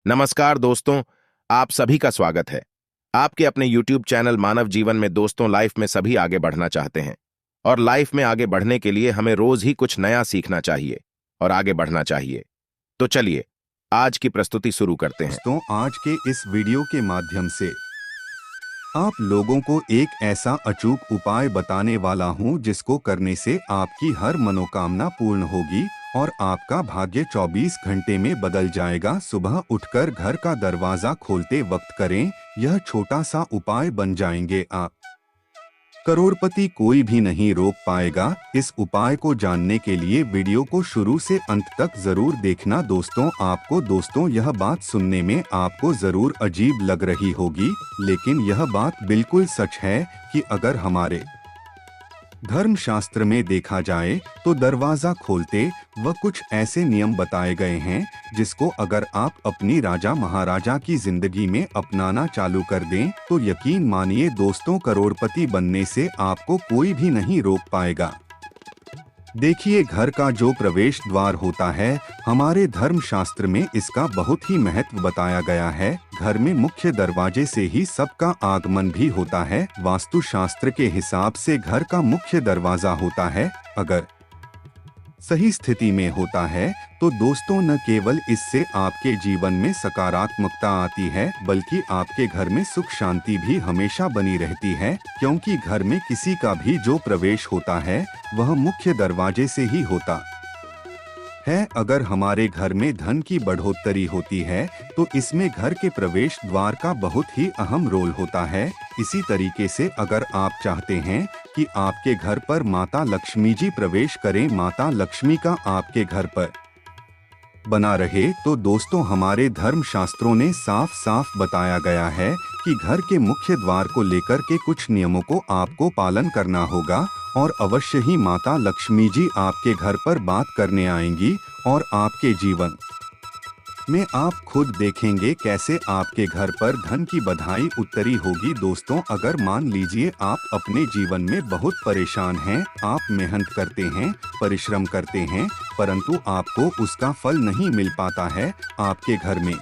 नमस्कार दोस्तों, आप सभी का स्वागत है। आपके अपने YouTube चैनल मानव जीवन में दोस्तों, लाइफ में सभी आगे बढ़ना चाहते हैं और लाइफ में आगे बढ़ने के लिए हमें रोज ही कुछ नया सीखना चाहिए और आगे बढ़ना चाहिए। तो चलिए आज की प्रस्तुति शुरू करते हैं। दोस्तों, आज के इस वीडियो के माध्यम से आप लोगों को एक ऐसा अचूक उपाय बताने वाला हूं जिसको करने से आपकी हर मनोकामना पूर्ण होगी और आपका भाग्य 24 घंटे में बदल जाएगा। सुबह उठकर घर का दरवाजा खोलते वक्त करें, यह छोटा सा उपाय बन जाएंगे आप करोड़पति कोई भी नहीं रोक पाएगा। इस उपाय को जानने के लिए वीडियो को शुरू से अंत तक जरूर देखना। दोस्तों यह बात सुनने में आपको जरूर अजीब लग रही होगी, लेकिन यह बात बिल्कुल सच है कि अगर हमारे धर्मशास्त्र में देखा जाए तो दरवाजा खोलते वह कुछ ऐसे नियम बताए गए हैं जिसको अगर आप अपनी राजा महाराजा की जिंदगी में अपनाना चालू कर दें तो यकीन मानिए दोस्तों, करोड़पति बनने से आपको कोई भी नहीं रोक पाएगा। देखिए, घर का जो प्रवेश द्वार होता है, हमारे धर्मशास्त्र में इसका बहुत ही महत्व बताया गया है। घर में मुख्य दरवाजे से ही सबका आगमन भी होता है। वास्तुशास्त्र के हिसाब से घर का मुख्य दरवाजा होता है, अगर सही स्थिति में होता है तो दोस्तों न केवल इससे आपके जीवन में सकारात्मकता आती है बल्कि आपके घर में सुख शांति भी हमेशा बनी रहती है, क्योंकि घर में किसी का भी जो प्रवेश होता है वह मुख्य दरवाजे से ही होता है। अगर हमारे घर में धन की बढ़ोतरी होती है तो इसमें घर के प्रवेश द्वार का बहुत ही अहम रोल होता है। इसी तरीके से अगर आप चाहते हैं कि आपके घर पर माता लक्ष्मी जी प्रवेश करें, माता लक्ष्मी का आपके घर पर बना रहे, तो दोस्तों हमारे धर्म शास्त्रों ने साफ साफ बताया गया है कि घर के मुख्य द्वार को लेकर के कुछ नियमों को आपको पालन करना होगा और अवश्य ही माता लक्ष्मी जी आपके घर पर बात करने आएंगी और आपके जीवन में आप खुद देखेंगे कैसे आपके घर पर धन की बधाई उतरी होगी। दोस्तों, अगर मान लीजिए आप अपने जीवन में बहुत परेशान हैं, आप मेहनत करते हैं, परिश्रम करते हैं, परंतु आपको उसका फल नहीं मिल पाता है, आपके घर में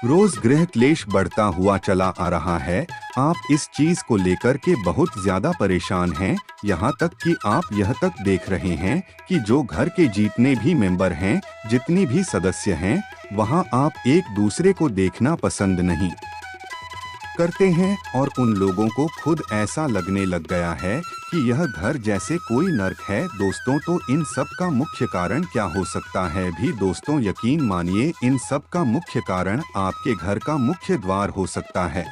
रोज गृह क्लेश बढ़ता हुआ चला आ रहा है, आप इस चीज को लेकर के बहुत ज्यादा परेशान हैं, यहाँ तक कि आप यह तक देख रहे हैं कि जो घर के जितने भी मेंबर हैं, जितनी भी सदस्य हैं, वहाँ आप एक दूसरे को देखना पसंद नहीं करते हैं और उन लोगों को खुद ऐसा लगने लग गया है कि यह घर जैसे कोई नर्क है। दोस्तों, तो इन सब का मुख्य कारण क्या हो सकता है भी? दोस्तों, यकीन मानिए इन सब का मुख्य कारण आपके घर का मुख्य द्वार हो सकता है,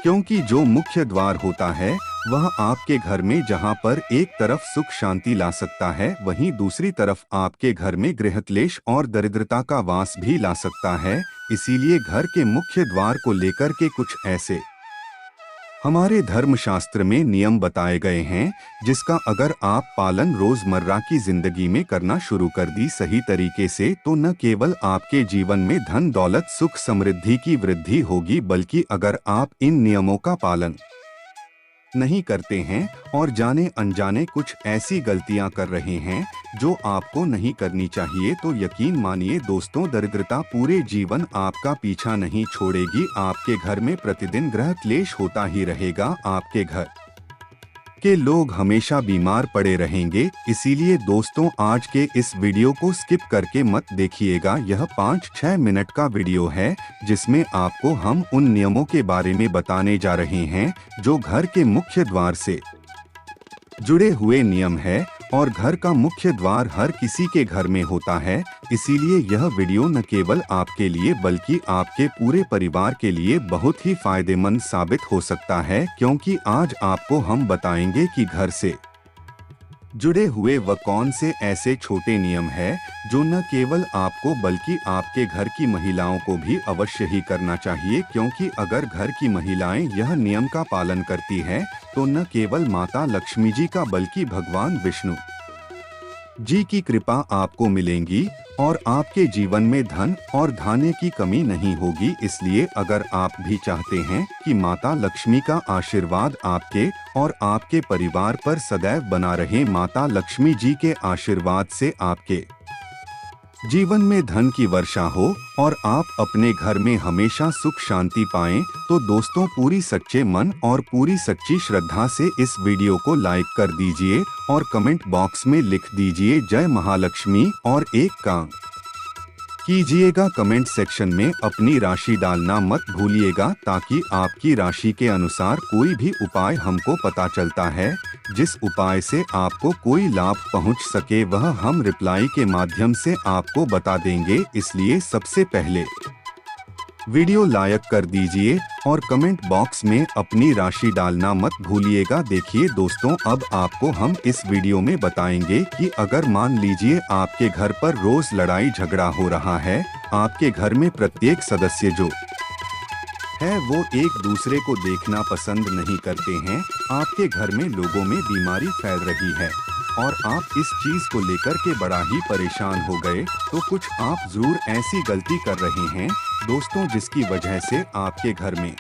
क्योंकि जो मुख्य द्वार होता है वह आपके घर में जहां पर एक तरफ सुख शांति ला सकता है, वहीं दूसरी तरफ आपके घर में गृह क्लेश और दरिद्रता का वास भी ला सकता है। इसीलिए घर के मुख्य द्वार को लेकर के कुछ ऐसे हमारे धर्मशास्त्र में नियम बताए गए हैं जिसका अगर आप पालन रोजमर्रा की जिंदगी में करना शुरू कर दी सही तरीके से, तो न केवल आपके जीवन में धन दौलत सुख समृद्धि की वृद्धि होगी, बल्कि अगर आप इन नियमों का पालन नहीं करते हैं और जाने अनजाने कुछ ऐसी गलतियां कर रहे हैं जो आपको नहीं करनी चाहिए, तो यकीन मानिए दोस्तों, दरिद्रता पूरे जीवन आपका पीछा नहीं छोड़ेगी। आपके घर में प्रतिदिन गृह क्लेश होता ही रहेगा, आपके घर के लोग हमेशा बीमार पड़े रहेंगे। इसीलिए दोस्तों, आज के इस वीडियो को स्किप करके मत देखिएगा। यह 5-6 मिनट का वीडियो है जिसमें आपको हम उन नियमों के बारे में बताने जा रहे हैं जो घर के मुख्य द्वार से जुड़े हुए नियम है और घर का मुख्य द्वार हर किसी के घर में होता है। इसीलिए यह वीडियो न केवल आपके लिए बल्कि आपके पूरे परिवार के लिए बहुत ही फायदेमंद साबित हो सकता है, क्योंकि आज आपको हम बताएंगे कि घर से जुड़े हुए वह कौन से ऐसे छोटे नियम है जो न केवल आपको बल्कि आपके घर की महिलाओं को भी अवश्य ही करना चाहिए, क्योंकि अगर घर की महिलाएं यह नियम का पालन करती है तो न केवल माता लक्ष्मी जी का बल्कि भगवान विष्णु जी की कृपा आपको मिलेंगी और आपके जीवन में धन और धान्य की कमी नहीं होगी। इसलिए अगर आप भी चाहते हैं कि माता लक्ष्मी का आशीर्वाद आपके और आपके परिवार पर सदैव बना रहे, माता लक्ष्मी जी के आशीर्वाद से आपके जीवन में धन की वर्षा हो और आप अपने घर में हमेशा सुख शांति पाएं, तो दोस्तों पूरी सच्चे मन और पूरी सच्ची श्रद्धा से इस वीडियो को लाइक कर दीजिए और कमेंट बॉक्स में लिख दीजिए जय महालक्ष्मी और एक काम कीजिएगा, कमेंट सेक्शन में अपनी राशि डालना मत भूलिएगा, ताकि आपकी राशि के अनुसार कोई भी उपाय हमको पता चलता है। जिस उपाय से आपको कोई लाभ पहुंच सके वह हम रिप्लाई के माध्यम से आपको बता देंगे, इसलिए सबसे पहले वीडियो लाइक कर दीजिए और कमेंट बॉक्स में अपनी राशि डालना मत भूलिएगा। देखिए दोस्तों, अब आपको हम इस वीडियो में बताएंगे कि अगर मान लीजिए आपके घर पर रोज लड़ाई झगड़ा हो रहा है, आपके घर में प्रत्येक सदस्य जो है वो एक दूसरे को देखना पसंद नहीं करते हैं, आपके घर में लोगों में बीमारी फैल रही है और आप इस चीज को लेकर के बड़ा ही परेशान हो गए, तो कुछ आप जरूर ऐसी गलती कर रहे हैं दोस्तों, जिसकी वजह से आपके घर में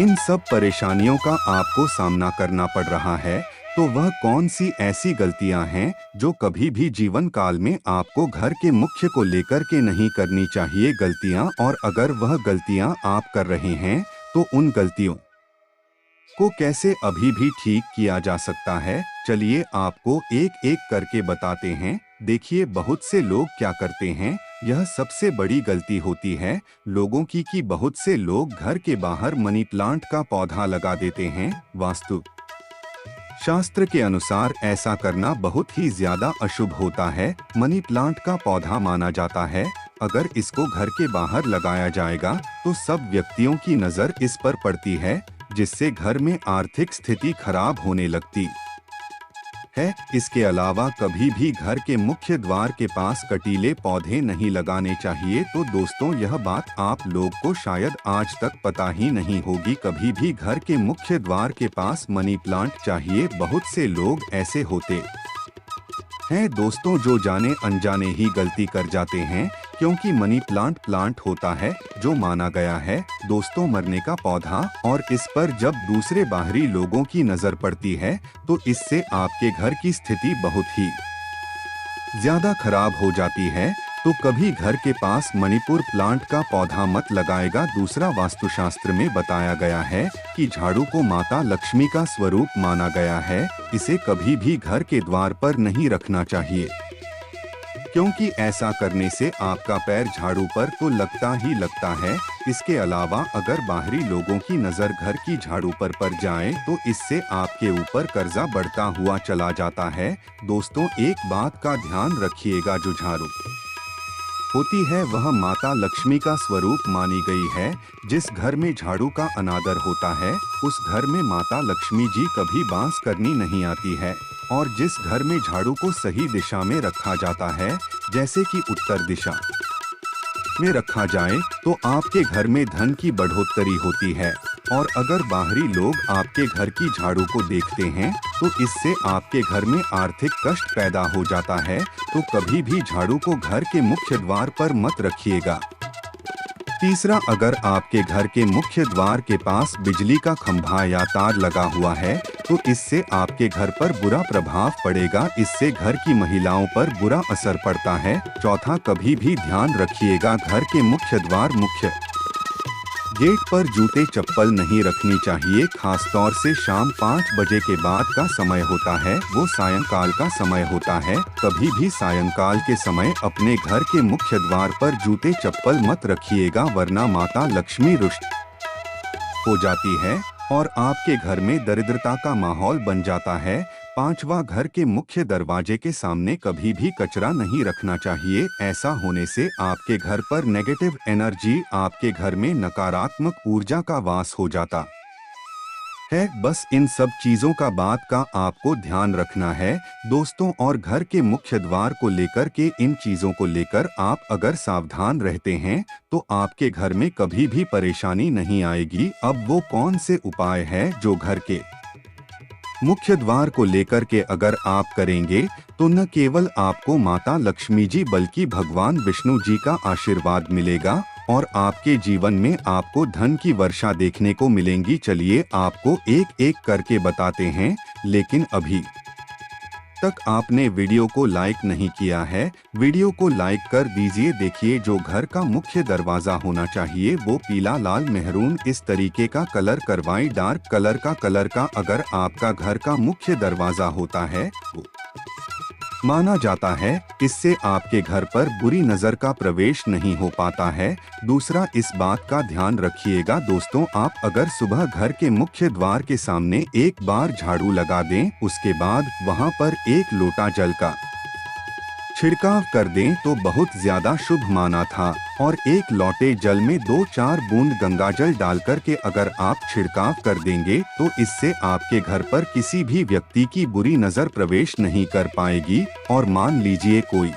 इन सब परेशानियों का आपको सामना करना पड़ रहा है। तो वह कौन सी ऐसी गलतियां हैं जो कभी भी जीवन काल में आपको घर के मुख्य को लेकर के नहीं करनी चाहिए गलतियां, और अगर वह गलतियां आप कर रहे हैं तो उन गलतियों को कैसे अभी भी ठीक किया जा सकता है, चलिए आपको एक एक करके बताते हैं। देखिए, बहुत से लोग क्या करते हैं, यह सबसे बड़ी गलती होती है लोगों की कि बहुत से लोग घर के बाहर मनी प्लांट का पौधा लगा देते हैं। वास्तु शास्त्र के अनुसार ऐसा करना बहुत ही ज्यादा अशुभ होता है। मनी प्लांट का पौधा माना जाता है, अगर इसको घर के बाहर लगाया जाएगा तो सब व्यक्तियों की नजर इस पर पड़ती है, जिससे घर में आर्थिक स्थिति खराब होने लगती है। इसके अलावा कभी भी घर के मुख्य द्वार के पास कटीले पौधे नहीं लगाने चाहिए। तो दोस्तों, यह बात आप लोग को शायद आज तक पता ही नहीं होगी, कभी भी घर के मुख्य द्वार के पास मनी प्लांट चाहिए। बहुत से लोग ऐसे होते हैं दोस्तों जो जाने अनजाने ही गलती कर जाते हैं, क्योंकि मनी प्लांट होता है जो माना गया है दोस्तों मरने का पौधा, और इस पर जब दूसरे बाहरी लोगों की नजर पड़ती है तो इससे आपके घर की स्थिति बहुत ही ज्यादा खराब हो जाती है। तो कभी घर के पास मणिपुर प्लांट का पौधा मत लगाएगा। दूसरा, वास्तुशास्त्र में बताया गया है कि झाड़ू को माता लक्ष्मी का स्वरूप माना गया है, इसे कभी भी घर के द्वार पर नहीं रखना चाहिए, क्योंकि ऐसा करने से आपका पैर झाड़ू पर तो लगता ही लगता है। इसके अलावा अगर बाहरी लोगों की नजर घर की झाड़ू पर जाए तो इससे आपके ऊपर कर्जा बढ़ता हुआ चला जाता है। दोस्तों, एक बात का ध्यान रखिएगा, जो झाड़ू होती है वह माता लक्ष्मी का स्वरूप मानी गई है। जिस घर में झाड़ू का अनादर होता है उस घर में माता लक्ष्मी जी कभी वास करनी नहीं आती है। और जिस घर में झाड़ू को सही दिशा में रखा जाता है, जैसे कि उत्तर दिशा में रखा जाए, तो आपके घर में धन की बढ़ोतरी होती है। और अगर बाहरी लोग आपके घर की झाड़ू को देखते हैं तो इससे आपके घर में आर्थिक कष्ट पैदा हो जाता है। तो कभी भी झाड़ू को घर के मुख्य द्वार पर मत रखिएगा। तीसरा, अगर आपके घर के मुख्य द्वार के पास बिजली का खंभा या तार लगा हुआ है तो इससे आपके घर पर बुरा प्रभाव पड़ेगा, इससे घर की महिलाओं पर बुरा असर पड़ता है। चौथा, कभी भी ध्यान रखिएगा, घर के मुख्य द्वार मुख्य गेट पर जूते चप्पल नहीं रखनी चाहिए। खासतौर से शाम 5 बजे के बाद का समय होता है वो सायंकाल का समय होता है। कभी भी सायंकाल के समय अपने घर के मुख्य द्वार पर जूते चप्पल मत रखिएगा, वरना माता लक्ष्मी रुष्ट हो जाती है और आपके घर में दरिद्रता का माहौल बन जाता है। पांचवा, घर के मुख्य दरवाजे के सामने कभी भी कचरा नहीं रखना चाहिए। ऐसा होने से आपके घर पर नेगेटिव एनर्जी, आपके घर में नकारात्मक ऊर्जा का वास हो जाता है। बस इन सब चीजों का बात का आपको ध्यान रखना है दोस्तों। और घर के मुख्य द्वार को लेकर के इन चीजों को लेकर आप अगर सावधान रहते हैं तो आपके घर में कभी भी परेशानी नहीं आएगी। अब वो कौन से उपाय है जो घर के मुख्य द्वार को लेकर के अगर आप करेंगे तो न केवल आपको माता लक्ष्मी जी बल्कि भगवान विष्णु जी का आशीर्वाद मिलेगा और आपके जीवन में आपको धन की वर्षा देखने को मिलेंगी। चलिए आपको एक एक करके बताते हैं, लेकिन अभी तक आपने वीडियो को लाइक नहीं किया है, वीडियो को लाइक कर दीजिए। देखिए, जो घर का मुख्य दरवाजा होना चाहिए वो पीला, लाल, मेहरून इस तरीके का कलर करवाएं। डार्क कलर का अगर आपका घर का मुख्य दरवाजा होता है वो माना जाता है, इससे आपके घर पर बुरी नजर का प्रवेश नहीं हो पाता है। दूसरा, इस बात का ध्यान रखिएगा दोस्तों, आप अगर सुबह घर के मुख्य द्वार के सामने एक बार झाड़ू लगा दें, उसके बाद वहां पर एक लोटा जल का छिड़काव कर दें तो बहुत ज्यादा शुभ माना था। और एक लोटे जल में 2-4 बूंद गंगाजल डालकर के अगर आप छिड़काव कर देंगे तो इससे आपके घर पर किसी भी व्यक्ति की बुरी नजर प्रवेश नहीं कर पाएगी। और मान लीजिए कोई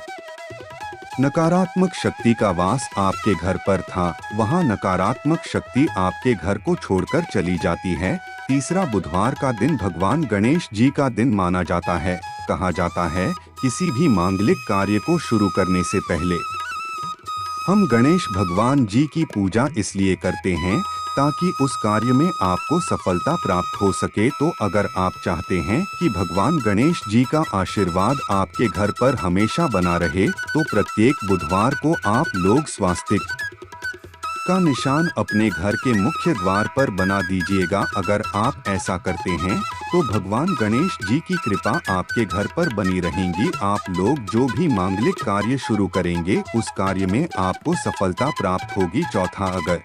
नकारात्मक शक्ति का वास आपके घर पर था, वहां नकारात्मक शक्ति आपके घर को छोड़कर चली जाती है। तीसरा, बुधवार का दिन भगवान गणेश जी का दिन माना जाता है। कहा जाता है, किसी भी मांगलिक कार्य को शुरू करने से पहले हम गणेश भगवान जी की पूजा इसलिए करते हैं ताकि उस कार्य में आपको सफलता प्राप्त हो सके। तो अगर आप चाहते हैं कि भगवान गणेश जी का आशीर्वाद आपके घर पर हमेशा बना रहे तो प्रत्येक बुधवार को आप लोग स्वास्तिक का निशान अपने घर के मुख्य द्वार पर बना दीजिएगा। अगर आप ऐसा करते हैं तो भगवान गणेश जी की कृपा आपके घर पर बनी रहेंगी। आप लोग जो भी मांगलिक कार्य शुरू करेंगे उस कार्य में आपको सफलता प्राप्त होगी। चौथा, अगर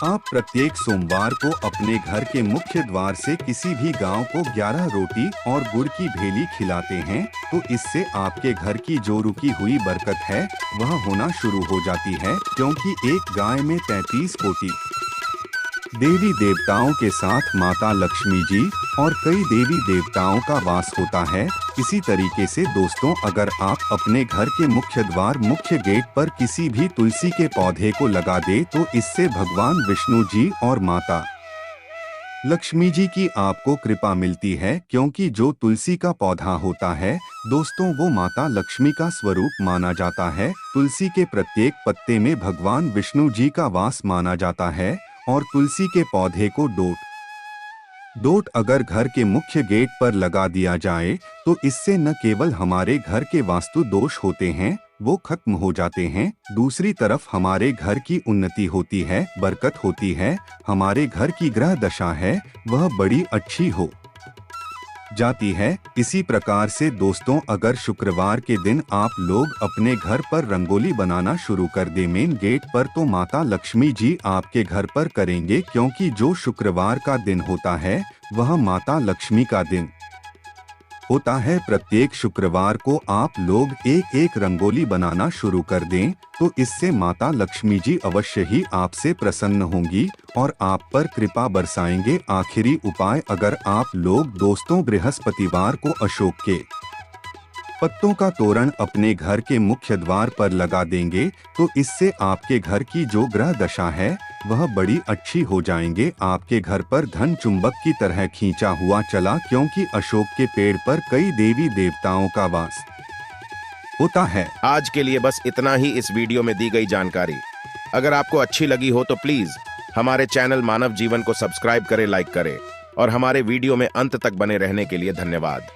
आप प्रत्येक सोमवार को अपने घर के मुख्य द्वार से किसी भी गांव को 11 रोटी और गुड़ की भेली खिलाते हैं तो इससे आपके घर की जो रुकी हुई बरकत है वह होना शुरू हो जाती है, क्योंकि एक गाय में 33 कोटि देवी देवताओं के साथ माता लक्ष्मी जी और कई देवी देवताओं का वास होता है। इसी तरीके से दोस्तों, अगर आप अपने घर के मुख्य द्वार मुख्य गेट पर किसी भी तुलसी के पौधे को लगा दे तो इससे भगवान विष्णु जी और माता लक्ष्मी जी की आपको कृपा मिलती है, क्योंकि जो तुलसी का पौधा होता है दोस्तों वो माता लक्ष्मी का स्वरूप माना जाता है। तुलसी के प्रत्येक पत्ते में भगवान विष्णु जी का वास माना जाता है। और तुलसी के पौधे को डोट अगर घर के मुख्य गेट पर लगा दिया जाए तो इससे न केवल हमारे घर के वास्तु दोष होते हैं वो खत्म हो जाते हैं, दूसरी तरफ हमारे घर की उन्नति होती है, बरकत होती है, हमारे घर की ग्रह दशा है वह बड़ी अच्छी हो जाती है। इसी प्रकार से दोस्तों, अगर शुक्रवार के दिन आप लोग अपने घर पर रंगोली बनाना शुरू कर दे मेन गेट पर तो माता लक्ष्मी जी आपके घर पर करेंगे, क्योंकि जो शुक्रवार का दिन होता है वह माता लक्ष्मी का दिन होता है। प्रत्येक शुक्रवार को आप लोग एक रंगोली बनाना शुरू कर दें तो इससे माता लक्ष्मी जी अवश्य ही आपसे प्रसन्न होंगी और आप पर कृपा बरसाएंगे। आखिरी उपाय, अगर आप लोग दोस्तों बृहस्पतिवार को अशोक के पत्तों का तोरण अपने घर के मुख्य द्वार पर लगा देंगे तो इससे आपके घर की जो ग्रह दशा है वह बड़ी अच्छी हो जाएंगे। आपके घर पर धन चुंबक की तरह खींचा हुआ चला, क्योंकि अशोक के पेड़ पर कई देवी देवताओं का वास होता है। आज के लिए बस इतना ही इस वीडियो में दी गई जानकारी। अगर आपको अच्छी लगी हो तो प्लीज हमारे चैनल मानव जीवन को सब्सक्राइब करें, लाइक करें और हमारे वीडियो में अंत तक बने रहने के लिए धन्यवाद।